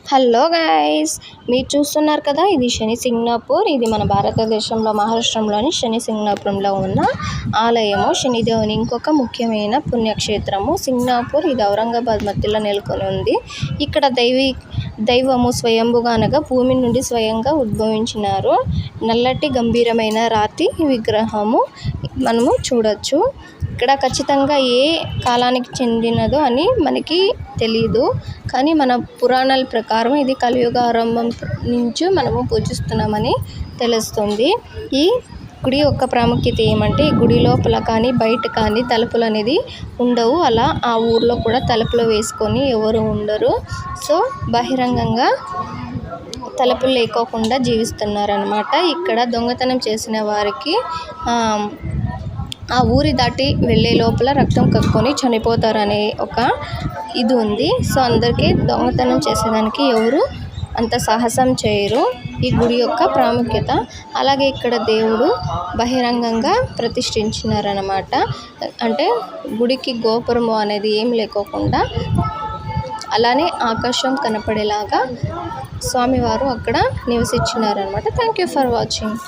Hello guys, మీరు చూస్తున్నారు కదా, ఇది శని సింగ్నాపూర్. ఇది మన భారతదేశంలో మహారాష్ట్రలోని శని సింగ్నాపురంలో ఉన్న ఆలయము. శనిదేవుని ఇంకొక ముఖ్యమైన పుణ్యక్షేత్రము సింగ్నాపూర్. ఇది ఔరంగాబాద్ మధ్యలో నెలకొని ఉంది. ఇక్కడ దైవము స్వయంభుగా అనగా భూమి నుండి స్వయంగా ఉద్భవించినారు. నల్లటి గంభీరమైన రాతి విగ్రహము మనము చూడొచ్చు. ఇక్కడ ఖచ్చితంగా ఏ కాలానికి చెందినదో అని మనకి తెలియదు, కానీ మన పురాణాల ప్రకారం ఇది కలియుగ ఆరంభం నుంచి మనము పూజిస్తున్నామని తెలుస్తుంది. ఈ గుడి యొక్క ప్రాముఖ్యత ఏమంటే, ఈ గుడి లోపల కానీ బయట కానీ తలుపులు అనేది ఉండవు. అలా ఆ ఊర్లో కూడా తలుపులు వేసుకొని ఎవరు ఉండరు. సో బహిరంగంగా తలుపులు లేకోకుండా జీవిస్తున్నారనమాట. ఇక్కడ దొంగతనం చేసిన వారికి ఆ ఊరి దాటి వెళ్ళే లోపల రక్తం కక్కుని చనిపోతారనే ఒక ఇది ఉంది. సో అందరికీ దొంగతనం చేసేదానికి ఎవరు అంత సాహసం చేయరు. ఈ గుడి యొక్క ప్రాముఖ్యత. అలాగే ఇక్కడ దేవుడు బహిరంగంగా ప్రతిష్ఠించినారనమాట. అంటే గుడికి గోపురము అనేది ఏం లేకోకుండా అలానే ఆకాశం కనపడేలాగా స్వామివారు అక్కడ నివసించినారనమాట. Thank you for watching.